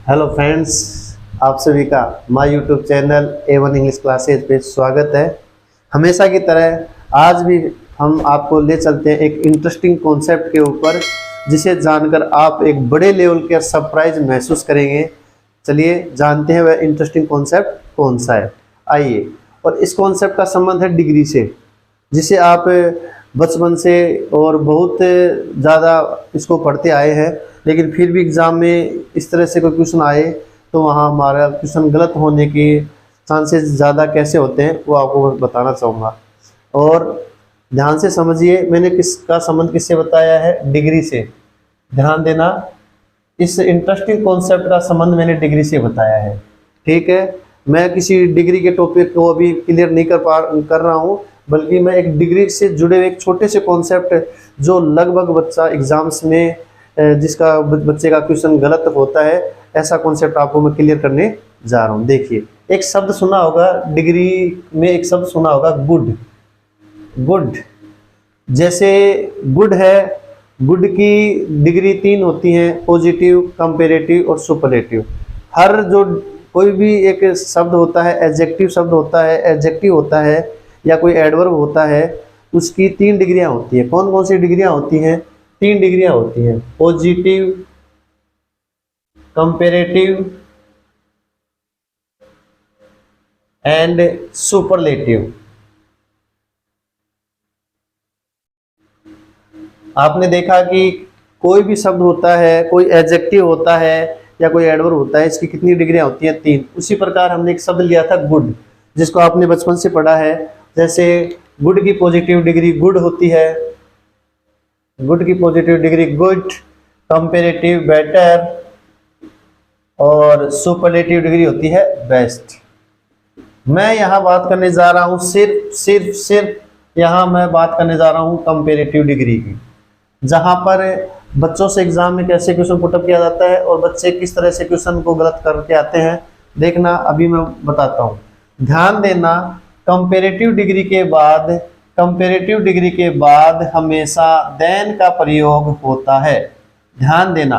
Hello friends, आप सभी का my YouTube channel A1 English classes पे स्वागत है। हमेशा की तरह आज भी हम आपको ले चलते हैं एक इंटरेस्टिंग कॉन्सेप्ट के ऊपर, जिसे जानकर आप एक बड़े लेवल का सरप्राइज महसूस करेंगे। चलिए जानते हैं वह इंटरेस्टिंग कॉन्सेप्ट कौन सा है। आइए, और इस कॉन्सेप्ट का संबंध है डिग्री से, जिसे आप बचपन से और बहुत ज़्यादा इसको पढ़ते आए हैं, लेकिन फिर भी एग्ज़ाम में इस तरह से कोई क्वेश्चन आए तो वहाँ हमारा क्वेश्चन गलत होने के चांसेस ज़्यादा कैसे होते हैं वो आपको बताना चाहूँगा। और ध्यान से समझिए, मैंने किसका संबंध किससे बताया है? डिग्री से। ध्यान देना, इस इंटरेस्टिंग कॉन्सेप्ट का संबंध मैंने डिग्री से बताया है। ठीक है, मैं किसी डिग्री के टॉपिक को अभी क्लियर नहीं कर रहा हूँ, बल्कि मैं एक डिग्री से जुड़े हुए एक छोटे से कॉन्सेप्ट जो लगभग बच्चा एग्जाम्स में जिसका बच्चे का क्वेश्चन गलत होता है, ऐसा कॉन्सेप्ट आपको मैं क्लियर करने जा रहा हूँ। देखिए, एक शब्द सुना होगा डिग्री में, एक शब्द सुना होगा गुड। गुड जैसे गुड है, गुड की डिग्री 3 होती हैं, पॉजिटिव, कंपेरेटिव और सुपरलेटिव। हर जो कोई भी एक शब्द होता है, एडजेक्टिव शब्द होता है, एडजेक्टिव होता है या कोई एडवर्ब होता है, उसकी 3 डिग्रियां होती हैं। कौन कौन सी डिग्रियां होती हैं? 3 डिग्रियां होती हैं, पॉजिटिव, कंपेरेटिव एंड सुपरलेटिव। आपने देखा कि कोई भी शब्द होता है, कोई एडजेक्टिव होता है या कोई एडवर्ब होता है, इसकी कितनी डिग्रियां होती हैं? 3। उसी प्रकार हमने एक शब्द लिया था गुड, जिसको आपने बचपन से पढ़ा है। जैसे गुड की पॉजिटिव डिग्री गुड होती है, गुड की positive degree good, comparative better और सुपरलेटिव डिग्री होती है बेस्ट। मैं यहाँ बात करने जा रहा हूँ सिर्फ यहाँ मैं बात करने जा रहा हूँ कंपेरेटिव डिग्री की, जहाँ पर बच्चों से एग्जाम में कैसे क्वेश्चन पुटअप किया जाता है और बच्चे किस तरह से क्वेश्चन को गलत करके आते हैं, देखना अभी मैं बताता हूँ। ध्यान देना, कंपेरेटिव डिग्री के बाद हमेशा देन का प्रयोग होता है। ध्यान देना,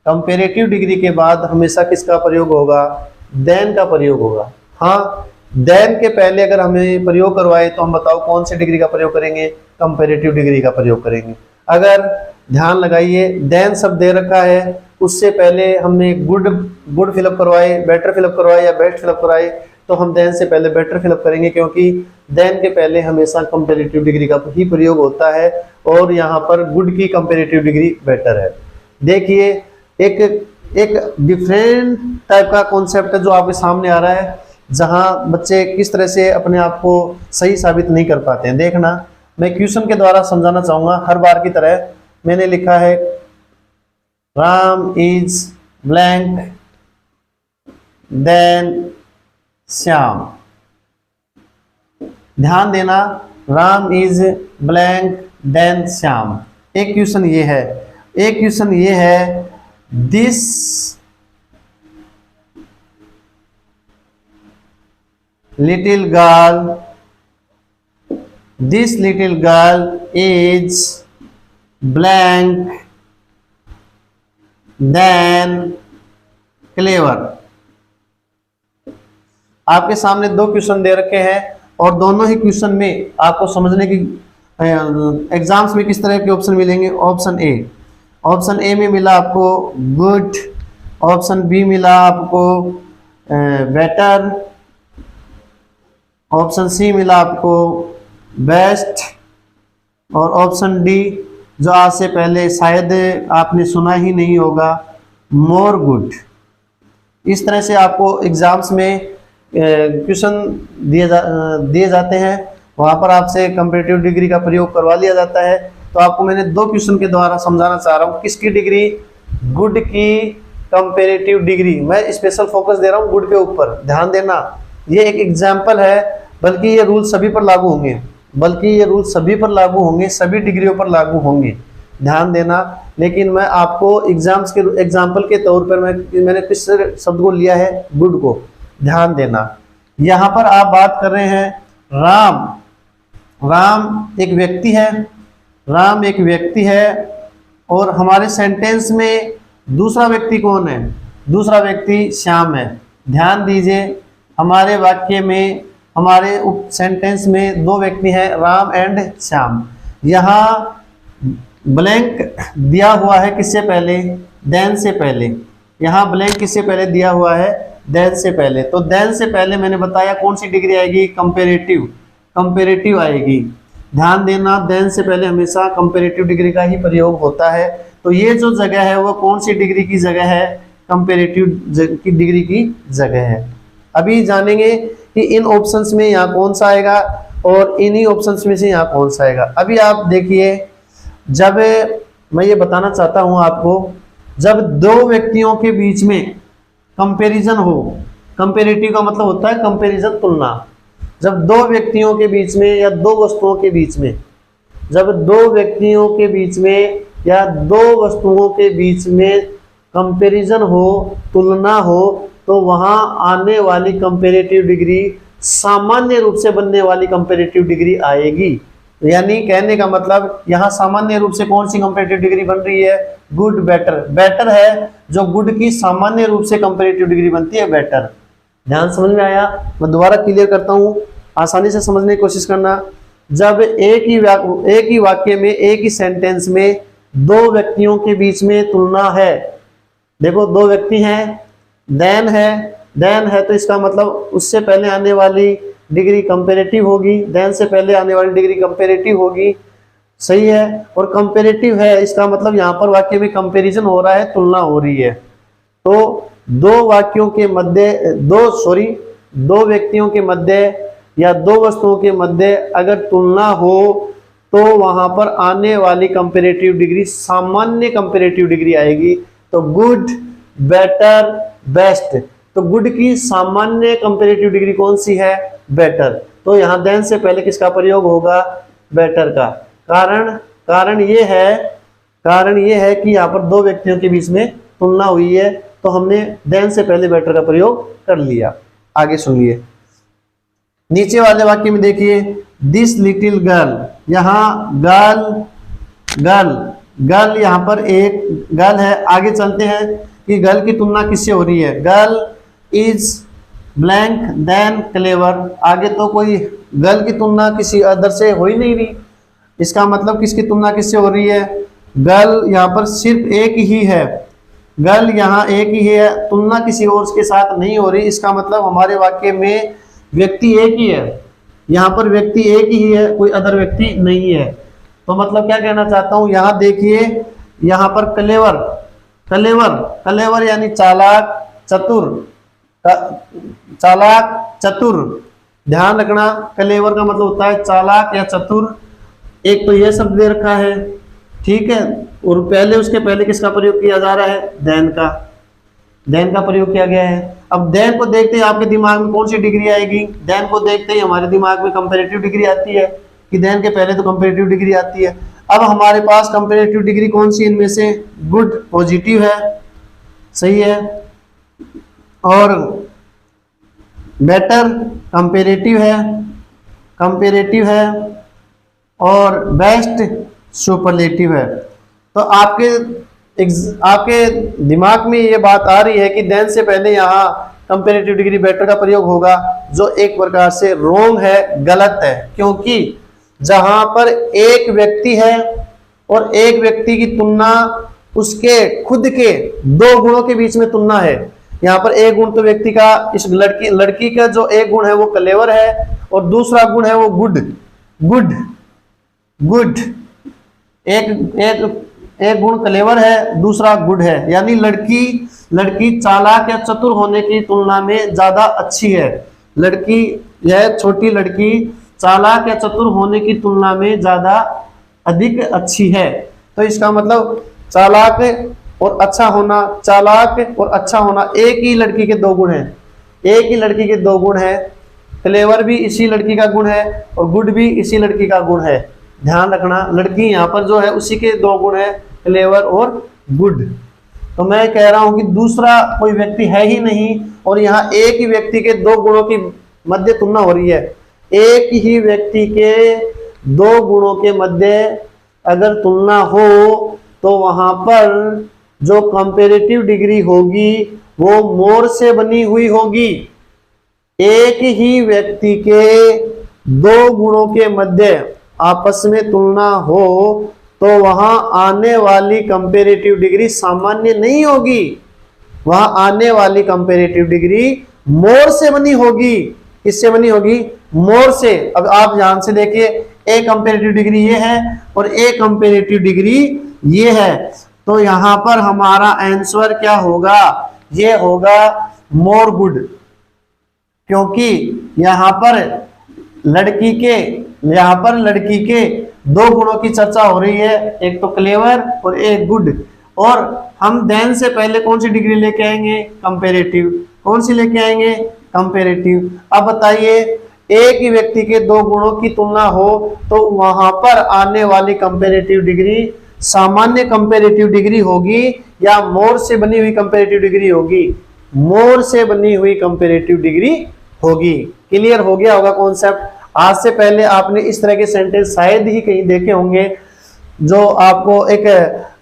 कंपेरेटिव डिग्री के बाद हमेशा किसका प्रयोग होगा? देन का प्रयोग होगा। हाँ, देन के पहले अगर हमें प्रयोग करवाए तो हम बताओ कौन सी डिग्री का प्रयोग करेंगे? कंपेरेटिव डिग्री का प्रयोग करेंगे। अगर ध्यान लगाइए, देन शब्द दे रखा है, उससे पहले हमने गुड फिलअप करवाए, बेटर फिलअप करवाए या बेस्ट फिलअप करवाए, तो हम देन से पहले बेटर फिलअप करेंगे, क्योंकि देन के पहले हमेशा कंपेरेटिव डिग्री का ही प्रयोग होता है और यहाँ पर गुड की कंपेरेटिव डिग्री बेटर है। देखिए, एक डिफरेंट टाइप का कॉन्सेप्ट है जो आपके सामने आ रहा है, जहाँ बच्चे किस तरह से अपने आप को सही साबित नहीं कर पाते हैं। देखना, मैं क्वेश्चन के द्वारा समझाना चाहूँगा। हर बार की तरह मैंने लिखा है Ram is blank than Shyam. ध्यान देना, Ram is blank than Shyam. एक क्वेश्चन ये है, एक क्वेश्चन ये है, this little girl is blank than clever. आपके सामने 2 क्वेश्चन दे रखे हैं और दोनों ही क्वेश्चन में आपको समझने की एग्जाम्स में किस तरह के ऑप्शन मिलेंगे। ऑप्शन ए में मिला आपको गुड, ऑप्शन बी मिला आपको बेटर, ऑप्शन सी मिला आपको बेस्ट और ऑप्शन डी, जो आज से पहले शायद आपने सुना ही नहीं होगा, मोर गुड। इस तरह से आपको एग्जाम्स में क्वेश्चन दिए जाते हैं, वहाँ पर आपसे कंपेरेटिव डिग्री का प्रयोग करवा लिया जाता है। तो आपको मैंने 2 क्वेश्चन के द्वारा समझाना चाह रहा हूँ। किसकी डिग्री? गुड की कंपेरेटिव डिग्री। मैं स्पेशल फोकस दे रहा हूँ गुड के ऊपर। ध्यान देना, ये एक एग्जाम्पल है, बल्कि ये रूल सभी पर लागू होंगे, सभी डिग्रियों पर लागू होंगे। ध्यान देना, लेकिन मैं आपको एग्जाम्पल के तौर पर मैंने किस शब्द को लिया है? गुड को। ध्यान देना, यहाँ पर आप बात कर रहे हैं राम एक व्यक्ति है और हमारे सेंटेंस में दूसरा व्यक्ति कौन है? दूसरा व्यक्ति श्याम है। ध्यान दीजिए, हमारे वाक्य में, हमारे उप सेंटेंस में दो व्यक्ति हैं, राम एंड श्याम। यहाँ ब्लैंक दिया हुआ है किससे पहले, देन से पहले। यहाँ ब्लैंक किससे पहले दिया हुआ है, देन से पहले। तो देन से पहले मैंने बताया कौन सी डिग्री आएगी, कंपेरेटिव, कंपेरेटिव आएगी। ध्यान देना, देन से पहले हमेशा कंपेरेटिव डिग्री का ही प्रयोग होता है। तो ये जो जगह है वो कौन सी डिग्री की जगह है, कंपेरेटिव की डिग्री की जगह है। अभी जानेंगे कि इन ऑप्शंस में यहाँ कौन सा आएगा और इन्हीं ऑप्शंस में से यहाँ कौन सा आएगा। अभी आप देखिए, जब मैं ये बताना चाहता हूँ आपको, जब दो व्यक्तियों के बीच में कंपैरिजन हो, कंपैरेटिव का मतलब होता है कंपैरिजन, तुलना। जब दो व्यक्तियों के बीच में या दो वस्तुओं के बीच में, जब दो व्यक्तियों के बीच में या दो वस्तुओं के बीच में कंपैरिजन हो, तुलना हो, तो वहां आने वाली कंपैरेटिव डिग्री सामान्य रूप से बनने वाली कंपैरेटिव डिग्री आएगी। यानी कहने का मतलब यहाँ सामान्य रूप से कौन सी कंपैरेटिव डिग्री बन रही है, गुड, बेटर। बेटर है जो गुड की सामान्य रूप से कंपैरेटिव डिग्री बनती है, बेटर। ध्यान समझ में आया? मैं दोबारा क्लियर करता हूँ, आसानी से समझने की कोशिश करना। जब एक ही वाक्य में, एक ही सेंटेंस में दो व्यक्तियों के बीच में तुलना है, देखो दो व्यक्ति हैं, देन है तो इसका मतलब उससे पहले आने वाली डिग्री कंपैरेटिव होगी, देन से पहले आने वाली डिग्री कंपैरेटिव होगी, सही है। और कंपैरेटिव है इसका मतलब यहाँ पर वाक्य में कंपैरिजन हो रहा है, तुलना हो रही है। तो दो वाक्यों के मध्य, दो व्यक्तियों के मध्य या दो वस्तुओं के मध्य अगर तुलना हो तो वहां पर आने वाली कंपैरेटिव डिग्री सामान्य कंपैरेटिव डिग्री आएगी। तो गुड, बेटर, बेस्ट। तो गुड की सामान्य कंपैरेटिव डिग्री कौन सी है, बेटर। तो यहाँ देन से पहले किसका प्रयोग होगा, बेटर का। कारण ये है कि यहाँ पर दो व्यक्तियों के बीच में तुलना हुई है, तो हमने देन से पहले बेटर का प्रयोग कर लिया। आगे सुनिए, नीचे वाले वाक्य में देखिए, दिस लिटिल गर्ल। यहाँ गर्ल यहाँ पर एक गर्ल है। आगे चलते हैं कि गर्ल की तुलना किससे हो रही है, girl is blank than clever. आगे तो कोई गर्ल की तुलना किसी अदर से हो ही नहीं रही, इसका मतलब किसकी तुलना किससे हो रही है, गर्ल यहाँ पर सिर्फ एक ही है, गर्ल यहाँ एक ही है, तुलना किसी और के साथ नहीं हो रही। इसका मतलब हमारे वाक्य में व्यक्ति एक ही है, यहाँ पर व्यक्ति एक ही है, कोई अदर व्यक्ति नहीं है। तो मतलब क्या कहना चाहता हूँ, यहाँ देखिए, यहाँ पर कलेवर यानी चालाक, चतुर। ध्यान रखना, कलेवर का मतलब होता है चालाक या चतुर। एक तो यह शब्द दे रखा है, ठीक है, और उसके पहले किसका प्रयोग किया जा रहा है, देन का प्रयोग किया गया है। अब देन को देखते ही आपके दिमाग में कौन सी डिग्री आएगी, देन को देखते ही हमारे दिमाग में कंपैरेटिव डिग्री आती है कि देन के पहले तो कंपैरेटिव डिग्री आती है। अब हमारे पास कंपैरेटिव डिग्री कौन सी इनमें से, गुड पॉजिटिव है, सही है, और बेटर कंपैरेटिव है, और बेस्ट सुपरलेटिव है। तो आपके दिमाग में ये बात आ रही है कि देन से पहले यहाँ कंपैरेटिव डिग्री बेटर का प्रयोग होगा, जो एक प्रकार से रॉन्ग है, गलत है। क्योंकि जहां पर एक व्यक्ति है और एक व्यक्ति की तुलना उसके खुद के दो गुणों के बीच में तुलना है। यहाँ पर एक गुण तो व्यक्ति का, इस लड़की का जो एक गुण है वो क्लेवर है, और दूसरा गुण है वो गुड। एक गुण क्लेवर है, दूसरा गुड है। यानी लड़की चालाक या चतुर होने की तुलना में ज्यादा अच्छी है। यह छोटी लड़की चालाक या चतुर होने की तुलना में ज्यादा अधिक अच्छी है। तो इसका मतलब चालाक और अच्छा होना एक ही लड़की के दो गुण हैं, क्लेवर भी इसी लड़की का गुण है और गुड भी इसी लड़की का गुण है। ध्यान रखना, लड़की यहाँ पर जो है उसी के दो गुण है, क्लेवर और गुड। तो मैं कह रहा हूं कि दूसरा कोई व्यक्ति है ही नहीं, और यहाँ एक ही व्यक्ति के दो गुणों की मध्य तुलना हो रही है। एक ही व्यक्ति के दो गुणों के मध्य अगर तुलना हो तो वहां पर जो कंपैरेटिव डिग्री होगी वो मोर से बनी हुई होगी। एक ही व्यक्ति के दो गुणों के मध्य आपस में तुलना हो तो वहां आने वाली कंपैरेटिव डिग्री सामान्य नहीं होगी, वहां आने वाली कंपैरेटिव डिग्री मोर से बनी होगी। किससे बनी होगी? मोर से। अब आप ध्यान से देखिए, ए कंपैरेटिव डिग्री ये है और ए कंपैरेटिव डिग्री ये है, तो यहां पर हमारा आंसर क्या होगा? ये होगा मोर गुड, क्योंकि यहां पर लड़की के दो गुणों की चर्चा हो रही है, एक तो क्लेवर और एक गुड, और हम देन से पहले कौन सी डिग्री लेके आएंगे? कंपैरेटिव। कौन सी लेके आएंगे? कंपैरेटिव। अब बताइए, एक ही व्यक्ति के दो गुणों की तुलना हो तो वहां पर आने वाली कंपैरेटिव डिग्री सामान्य कंपैरेटिव डिग्री होगी या मोर से बनी हुई कंपैरेटिव डिग्री होगी? मोर से बनी हुई कंपैरेटिव डिग्री होगी। क्लियर हो गया होगा कॉन्सेप्ट? आज से पहले आपने इस तरह के सेंटेंस शायद ही कहीं देखे होंगे, जो आपको एक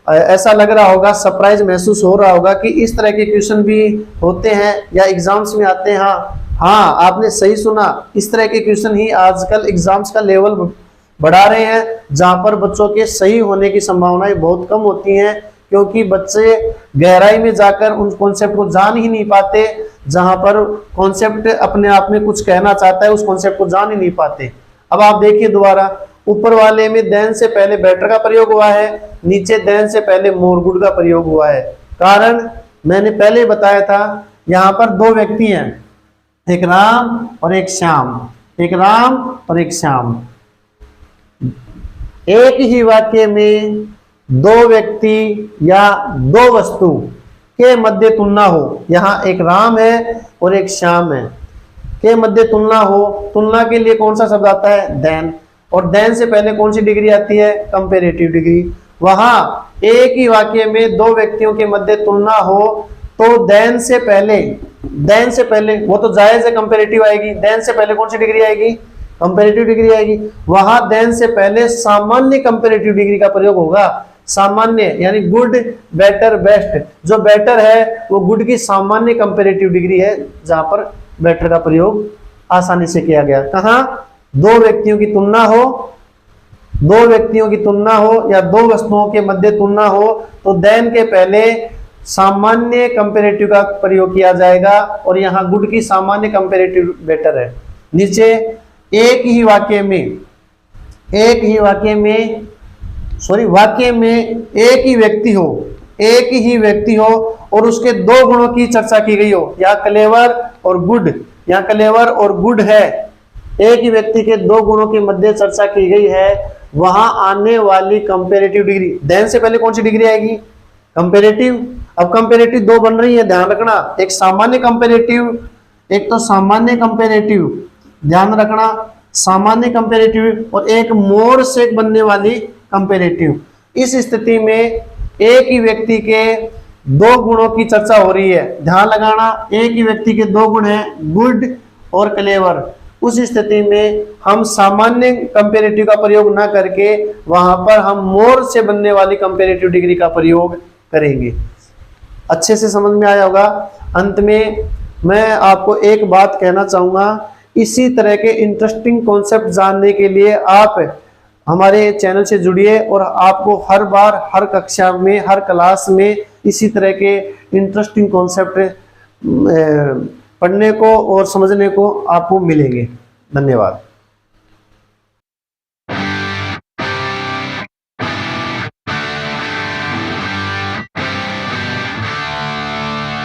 ऐसा लग रहा होगा, सरप्राइज महसूस हो रहा होगा कि इस तरह के क्वेश्चन भी होते हैं या एग्जाम्स में आते हैं। हाँ, आपने सही सुना, इस तरह के क्वेश्चन ही आजकल एग्जाम्स का लेवल बढ़ा रहे हैं, जहां पर बच्चों के सही होने की संभावनाएं बहुत कम होती हैं, क्योंकि बच्चे गहराई में जाकर उन कॉन्सेप्ट को जान ही नहीं पाते। जहां पर कॉन्सेप्ट अपने आप में कुछ कहना चाहता है, उस कॉन्सेप्ट को जान ही नहीं पाते। अब आप देखिए दोबारा, ऊपर वाले में देन से पहले बेटर का प्रयोग हुआ है, नीचे देन से पहले मोर गुड का प्रयोग हुआ है। कारण मैंने पहले बताया था, यहां पर दो व्यक्ति हैं, एक राम और एक श्याम, एक राम और एक श्याम। एक ही वाक्य में दो व्यक्ति या दो वस्तु के मध्य तुलना हो, यहाँ एक राम है और एक श्याम है, के मध्य तुलना हो, तुलना के लिए कौन सा शब्द आता है? देन। और देन से पहले कौन सी डिग्री आती है? Comparative degree. वहां एक ही वाक्य में दो व्यक्तियों के मध्य तुलना हो तो देन से पहले वो तो जायज है, कंपैरेटिव आएगी। देन से पहले कौन सी डिग्री आएगी? कंपैरेटिव डिग्री आएगी। वहां देन से पहले सामान्य कंपैरेटिव डिग्री का प्रयोग होगा। सामान्य यानी गुड, बेटर, बेस्ट। जो बेटर है वो गुड की सामान्य कंपैरेटिव डिग्री है, जहां पर बेटर का प्रयोग आसानी से किया गया। कहां? दो व्यक्तियों की तुलना हो, दो व्यक्तियों की तुलना हो या दो वस्तुओं के मध्य तुलना हो तो देन के पहले सामान्य कंपैरेटिव का प्रयोग किया जाएगा, और यहाँ गुड की सामान्य कंपैरेटिव बेटर है। नीचे एक ही वाक्य में एक ही व्यक्ति हो और उसके दो गुणों की चर्चा की गई हो, यहाँ क्लेवर और गुड है। एक ही व्यक्ति के दो गुणों के मध्य चर्चा की गई है, वहां आने वाली कंपैरेटिव डिग्री, देन से पहले कौन सी डिग्री आएगी? कंपैरेटिव। अब कंपैरेटिव दो बन रही है, ध्यान रखना, एक सामान्य कंपैरेटिव, एक तो सामान्य कंपैरेटिव, ध्यान रखना, सामान्य कंपैरेटिव, और एक मोर से बनने वाली कंपैरेटिव। इस स्थिति में एक ही व्यक्ति के दो गुणों की चर्चा हो रही है, ध्यान लगाना, एक ही व्यक्ति के दो गुण हैं, गुड और क्लेवर। उस स्थिति में हम सामान्य कंपैरेटिव का प्रयोग ना करके वहां पर हम मोर से बनने वाली कंपैरेटिव डिग्री का प्रयोग करेंगे। अच्छे से समझ में आया होगा। अंत में मैं आपको एक बात कहना चाहूंगा, इसी तरह के इंटरेस्टिंग कॉन्सेप्ट जानने के लिए आप हमारे चैनल से जुड़िए, और आपको हर बार, हर कक्षा में, हर क्लास में इसी तरह के इंटरेस्टिंग कॉन्सेप्ट पढ़ने को और समझने को आपको मिलेंगे। धन्यवाद।